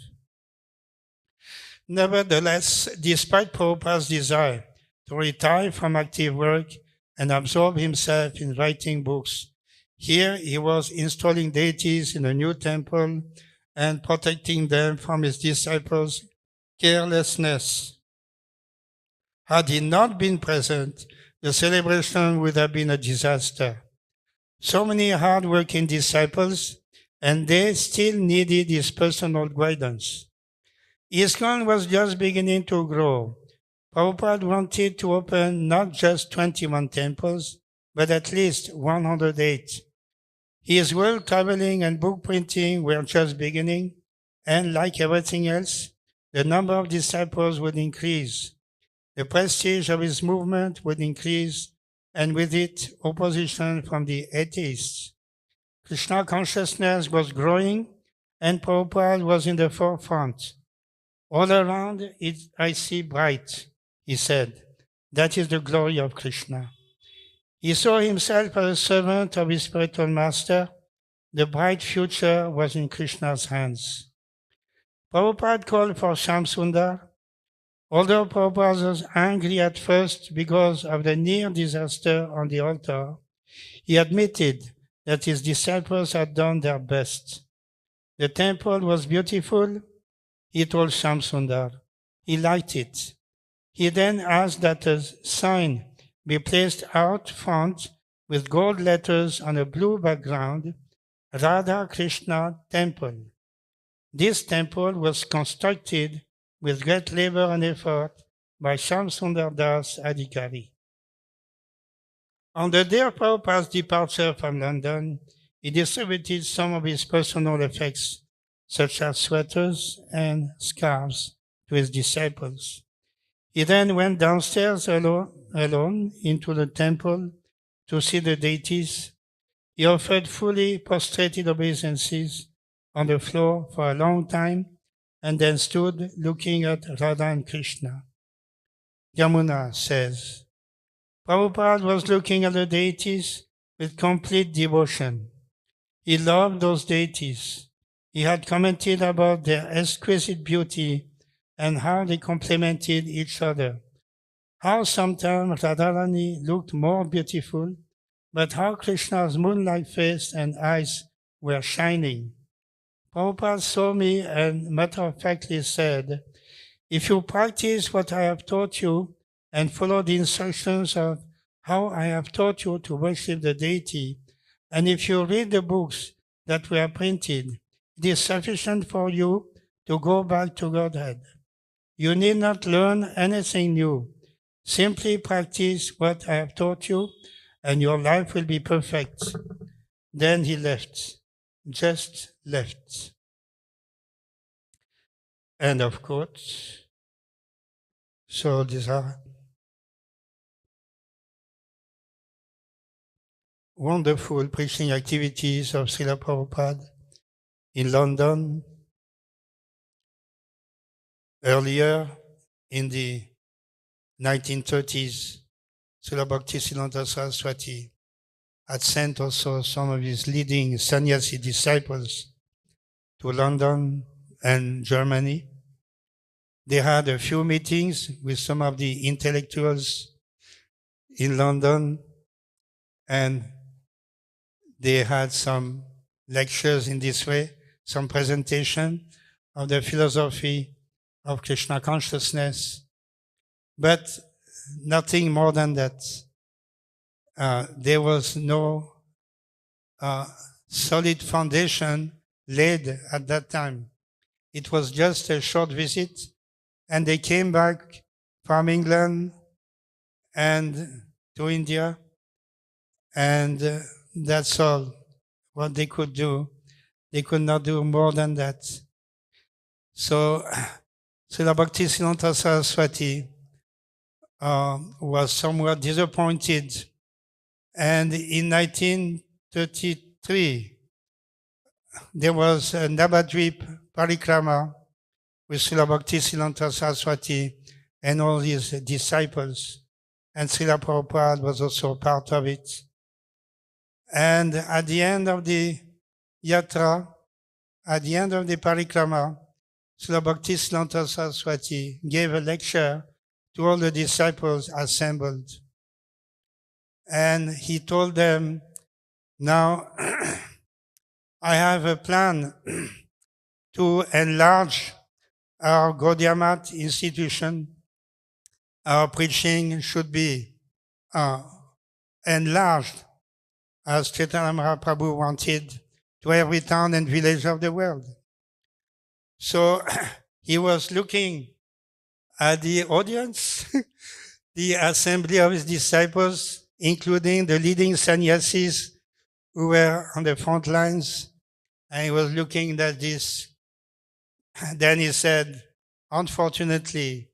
Nevertheless, despite Prabhupada's desire to retire from active work and absorb himself in writing books, here he was installing deities in a new temple and protecting them from his disciples' carelessness. Had he not been present, the celebration would have been a disaster. So many hard-working disciples, and they still needed his personal guidance. ISKCON was just beginning to grow. Prabhupada wanted to open not just 21 temples, but at least 108. His world traveling and book printing were just beginning, and like everything else, the number of disciples would increase, the prestige of his movement would increase, and with it, opposition from the atheists. Krishna consciousness was growing, and Prabhupada was in the forefront. All around I see bright, he said. That is the glory of Krishna. He saw himself as a servant of his spiritual master. The bright future was in Krishna's hands. Prabhupada called for Shamsundar. Although Prabhupada was angry at first because of the near disaster on the altar, he admitted that his disciples had done their best. The temple was beautiful, he told Shamsundar. He liked it. He then asked that a sign be placed out front with gold letters on a blue background, Hare Krishna Temple. This temple was constructed with great labor and effort by Shamsundar Das Adhikari. On the day of Prabhupada's departure from London, he distributed some of his personal effects, such as sweaters and scarves, to his disciples. He then went downstairs alone into the temple to see the deities. He offered fully prostrated obeisances on the floor for a long time and then stood looking at Radha and Krishna. Yamuna says, Prabhupada was looking at the deities with complete devotion. He loved those deities. He had commented about their exquisite beauty and how they complemented each other. How sometimes Radharani looked more beautiful, but how Krishna's moonlight face and eyes were shining. Prabhupada saw me and matter-of-factly said, if you practice what I have taught you and follow the instructions of how I have taught you to worship the deity, and if you read the books that were printed, it is sufficient for you to go back to Godhead. You need not learn anything new. Simply practice what I have taught you, and your life will be perfect. Then he left, just left. End of quote. So these are wonderful preaching activities of Srila Prabhupada in London. Earlier, in the 1930s, Srila Bhaktisiddhanta Saraswati had sent also some of his leading sannyasi disciples to London and Germany. They had a few meetings with some of the intellectuals in London, and they had some lectures in this way, some presentation of the philosophy of Krishna consciousness, but nothing more than that. There was no solid foundation laid at that time. It was just a short visit, and they came back from England and to India, and that's all what they could do. They could not do more than that. So Srila Bhaktisiddhanta Saraswati was somewhat disappointed, and in 1933 there was a Navadvip parikrama with Srila Bhaktisiddhanta Saraswati and all his disciples, and Srila Prabhupada was also part of it. And at the end of the yatra, at the end of the parikrama, Srila Bhaktisiddhanta Saraswati gave a lecture to all the disciples assembled. And he told them, now I have a plan to enlarge our Gaudiya Math institution. Our preaching should be enlarged, as Chaitanya Mahaprabhu wanted, to every town and village of the world. So he was looking at the audience, the assembly of his disciples, including the leading sannyasis who were on the front lines, and he was looking at this. Then he said, unfortunately,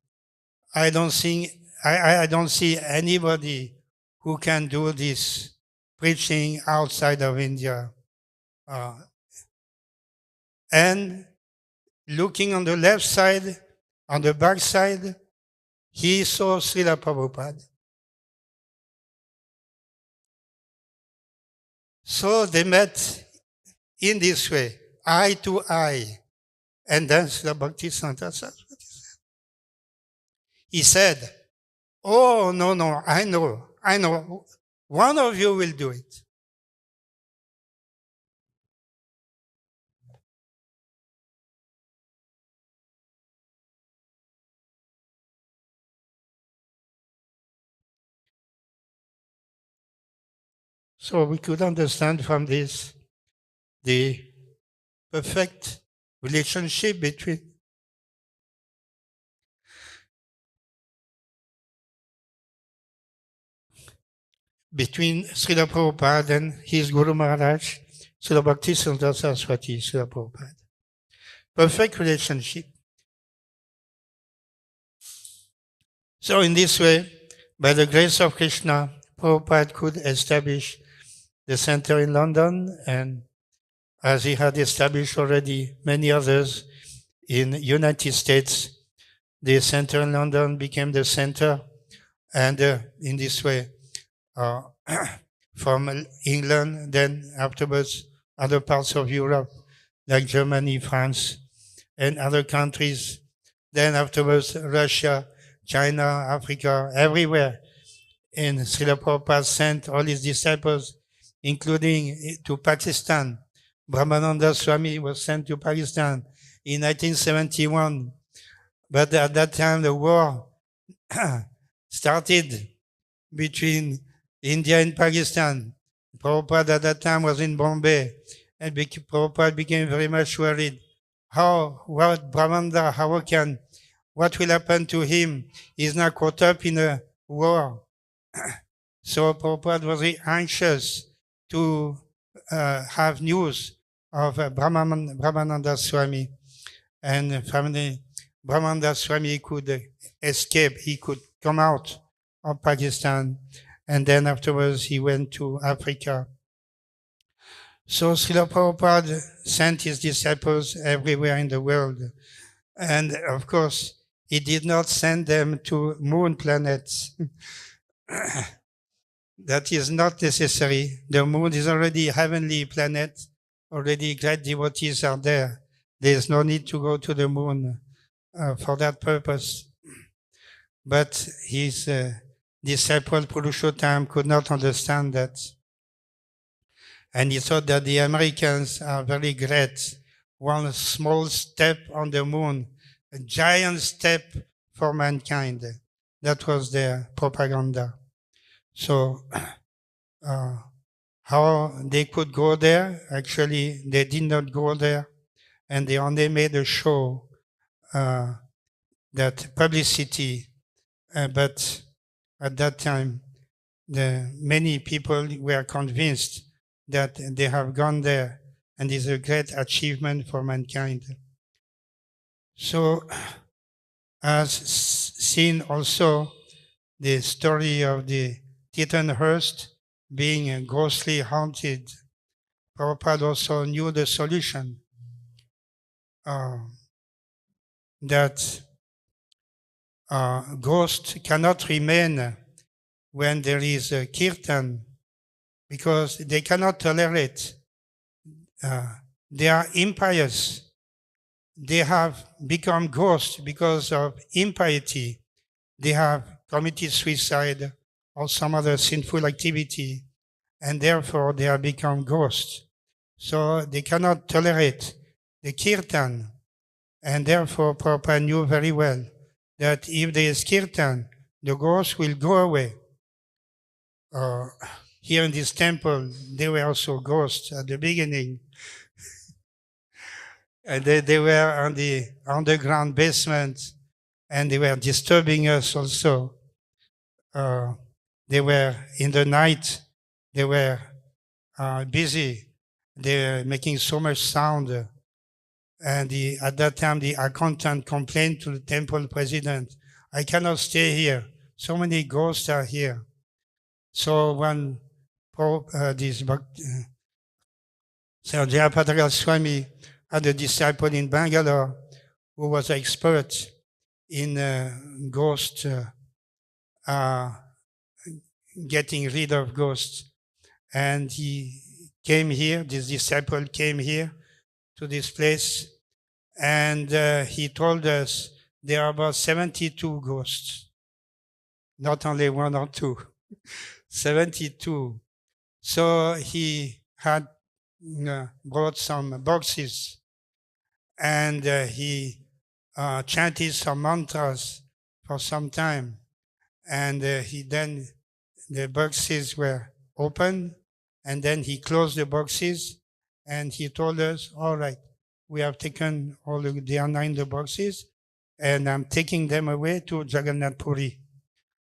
I don't see anybody who can do this preaching outside of India. And looking on the left side, on the back side, he saw Srila Prabhupada. So they met in this way, eye to eye. And then Srila Bhaktisiddhanta Saraswati said, he said, oh, no, I know. One of you will do it. So we could understand from this the perfect relationship between Srila Prabhupada and his Guru Maharaj, Srila Bhaktisiddhanta Saraswati, Srila Prabhupada. Perfect relationship. So in this way, by the grace of Krishna, Prabhupada could establish the center in London, and as he had established already many others in United States, the center in London became the center, and in this way, from England, then afterwards other parts of Europe, like Germany, France, and other countries, then afterwards Russia, China, Africa, everywhere. And Srila Prabhupada sent all his disciples, including to Pakistan. Brahmananda Swami was sent to Pakistan in 1971. But at that time, the war started between India and Pakistan. Prabhupada at that time was in Bombay, and Prabhupada became very much worried. What will happen to him? He's now caught up in a war. So Prabhupada was very anxious to have news of Brahmananda Swami, and finally Brahmananda Swami could escape. He could come out of Pakistan, and then afterwards he went to Africa. So Srila Prabhupada sent his disciples everywhere in the world. And of course, he did not send them to moon planets. That is not necessary. The moon is already a heavenly planet. Already great devotees are there. There is no need to go to the moon for that purpose. But his disciple Purushottam could not understand that. And he thought that the Americans are very great. One small step on the moon, a giant step for mankind. That was their propaganda. So how they could go there? Actually, they did not go there, and they only made a show, that publicity. But at that time, many people were convinced that they have gone there, and it's a great achievement for mankind. So, as seen also the story of the Tittenhurst being ghostly haunted, Prabhupada also knew the solution, that ghosts cannot remain when there is a kirtan, because they cannot tolerate. They are impious. They have become ghosts because of impiety. They have committed suicide or some other sinful activity, and therefore they have become ghosts. So they cannot tolerate the kirtan, and therefore Prabhupada knew very well that if there is kirtan, the ghosts will go away. Here in this temple, there were also ghosts at the beginning. And they were on the underground basement, and they were disturbing us also. They were in the night, they were busy. They were making so much sound. And at that time, the accountant complained to the temple president, I cannot stay here. So many ghosts are here. So when Sir Jayapataka Swami had a disciple in Bangalore who was expert in ghost, getting rid of ghosts. And he came here, this disciple came here to this place, and he told us there are about 72 ghosts, not only one or two, 72. So he had brought some boxes, and he chanted some mantras for some time, and the boxes were open, and then he closed the boxes, and he told us, all right, we have taken all the 9 the boxes, and I'm taking them away to Jagannath Puri.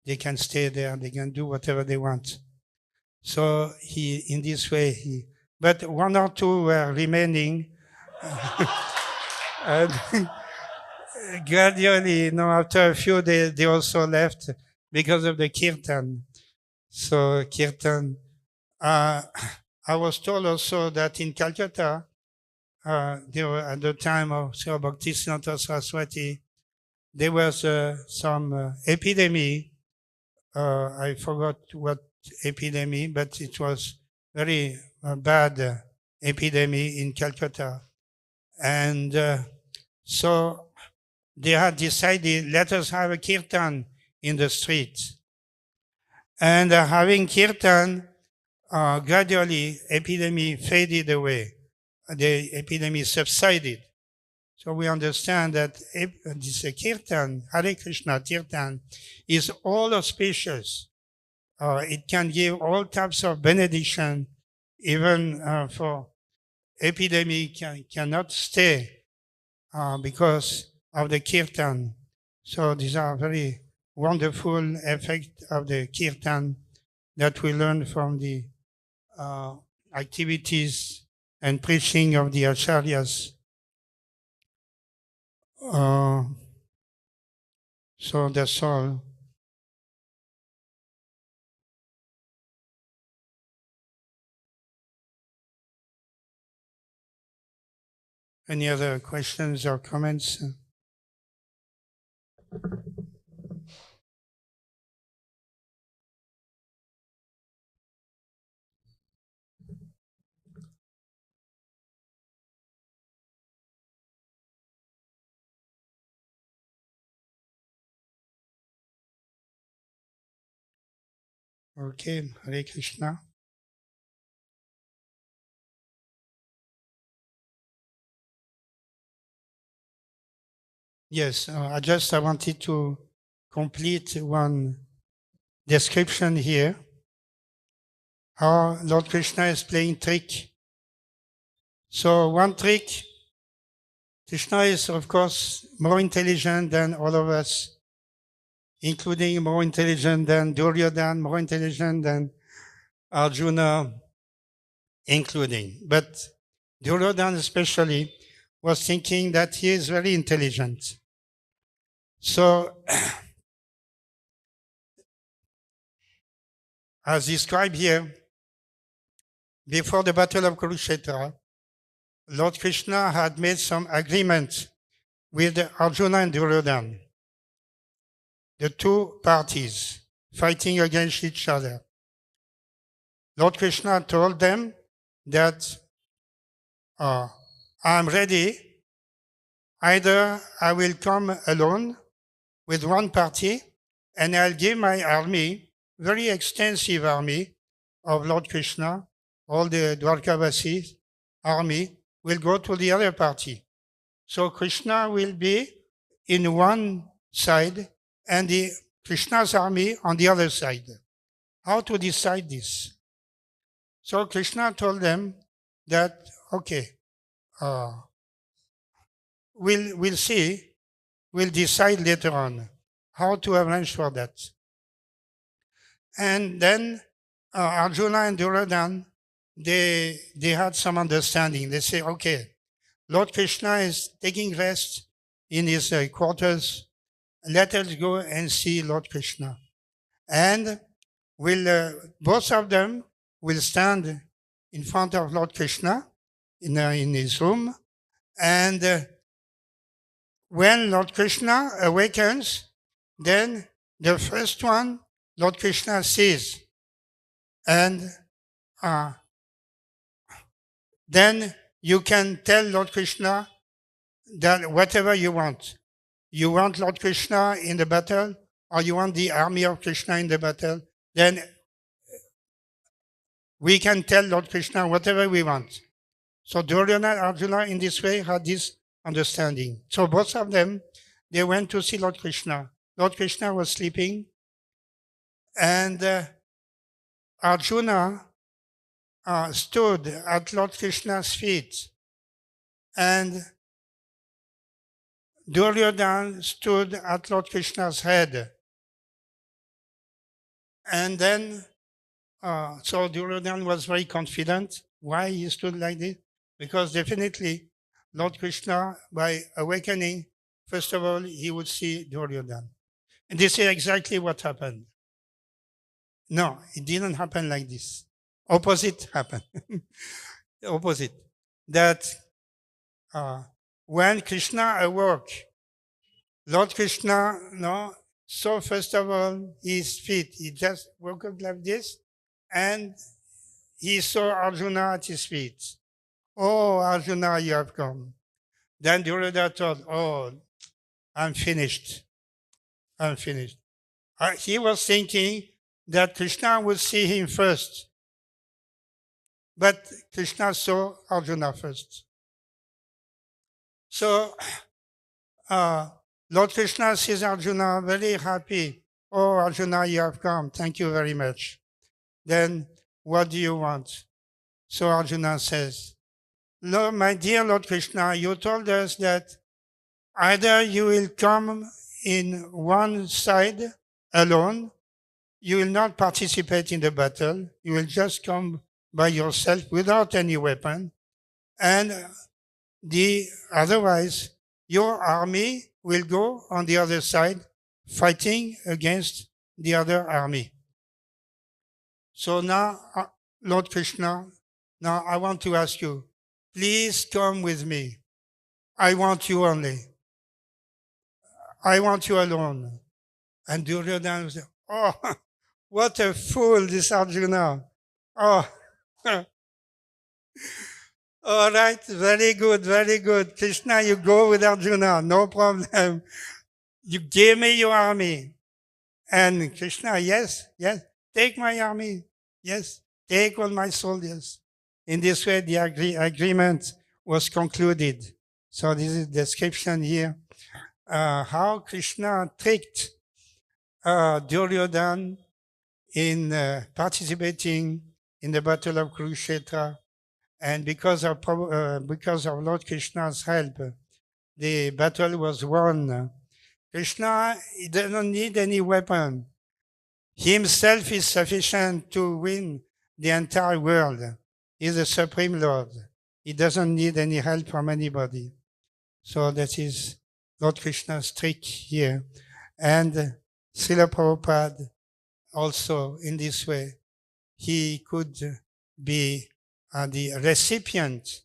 They can stay there, they can do whatever they want. So in this way, but 1 or 2 were remaining. And gradually, after a few days, they also left because of the kirtan. So kirtan, I was told also that in Calcutta, there were, at the time of Sri Bhaktisiddhanta Saraswati, there was some epidemic. I forgot what epidemic, but it was very bad epidemic in Calcutta. And so they had decided, let us have a kirtan in the streets. And having kirtan, gradually epidemic faded away. The epidemic subsided. So we understand that this kirtan, Hare Krishna kirtan, is all auspicious. It can give all types of benediction, even for epidemic cannot stay because of the kirtan. So these are very wonderful effects of the kirtan that we learn from the activities and preaching of the acharyas. So that's all. Any other questions or comments? Okay, Hare Krishna. Yes, I wanted to complete one description here. How Lord Krishna is playing trick. So one trick, Krishna is of course more intelligent than all of us, including more intelligent than Duryodhana, more intelligent than Arjuna, including. But Duryodhana especially was thinking that he is very intelligent. So, as described here, before the Battle of Kurukshetra, Lord Krishna had made some agreement with Arjuna and Duryodhana, the two parties fighting against each other. Lord Krishna told them that I'm ready. Either I will come alone with one party and I'll give my army, very extensive army of Lord Krishna, all the Dwarkavasi army will go to the other party. So Krishna will be in one side and the Krishna's army on the other side. How to decide this? So Krishna told them that, okay, we'll see, we'll decide later on how to arrange for that. And then Arjuna and Duryodhana, they had some understanding. They say, okay, Lord Krishna is taking rest in his quarters. Let us go and see Lord Krishna. And both of them will stand in front of Lord Krishna in his room. And when Lord Krishna awakens, then the first one, Lord Krishna sees. And then you can tell Lord Krishna that whatever you want. You want Lord Krishna in the battle, or you want the army of Krishna in the battle, then we can tell Lord Krishna whatever we want. So Duryodhana and Arjuna in this way had this understanding. So both of them, they went to see Lord Krishna. Lord Krishna was sleeping, and Arjuna stood at Lord Krishna's feet, and Duryodhana stood at Lord Krishna's head. And then, so Duryodhana was very confident. Why he stood like this? Because definitely Lord Krishna, by awakening, first of all, he would see Duryodhana. And this is exactly what happened. No, it didn't happen like this. Opposite happened. Opposite. That when Krishna awoke, Lord Krishna, saw first of all his feet. He just woke up like this, and he saw Arjuna at his feet. Oh, Arjuna, you have come. Then Duryodhana thought, oh, I'm finished. I'm finished. He was thinking that Krishna would see him first. But Krishna saw Arjuna first. So Lord Krishna sees Arjuna very happy. Oh, Arjuna, you have come. Thank you very much. Then what do you want? So Arjuna says, Lord, my dear Lord Krishna, you told us that either you will come in one side alone, you will not participate in the battle, you will just come by yourself without any weapon, and otherwise your army will go on the other side fighting against the other army. So now, Lord Krishna, now I want to ask you, please come with me. I want you only. I want you alone. And Duryodhana said, oh, what a fool this Arjuna. Oh, all right, very good, very good. Krishna, you go with Arjuna, no problem. You give me your army. And Krishna, yes, take my army. Yes, take all my soldiers. In this way, the agreement was concluded. So this is the description here. How Krishna tricked Duryodhana in participating in the battle of Kurukshetra. And because of Lord Krishna's help, the battle was won. Krishna, he doesn't need any weapon. He himself is sufficient to win the entire world. He is the Supreme Lord. He doesn't need any help from anybody. So that is Lord Krishna's trick here. And Srila Prabhupada also in this way, he could be the recipient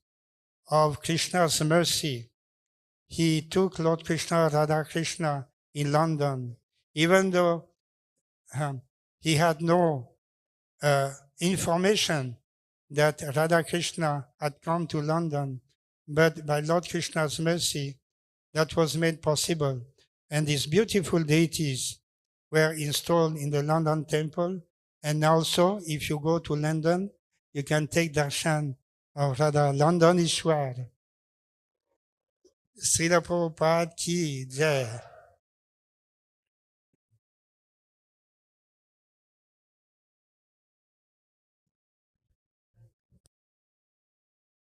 of Krishna's mercy. He took Lord Krishna, Radha Krishna in London, even though he had no information that Radha Krishna had come to London. But by Lord Krishna's mercy, that was made possible. And these beautiful deities were installed in the London temple. And also, if you go to London, you can take darshan of Radha London Ishwar. Srila Prabhupada ki jai.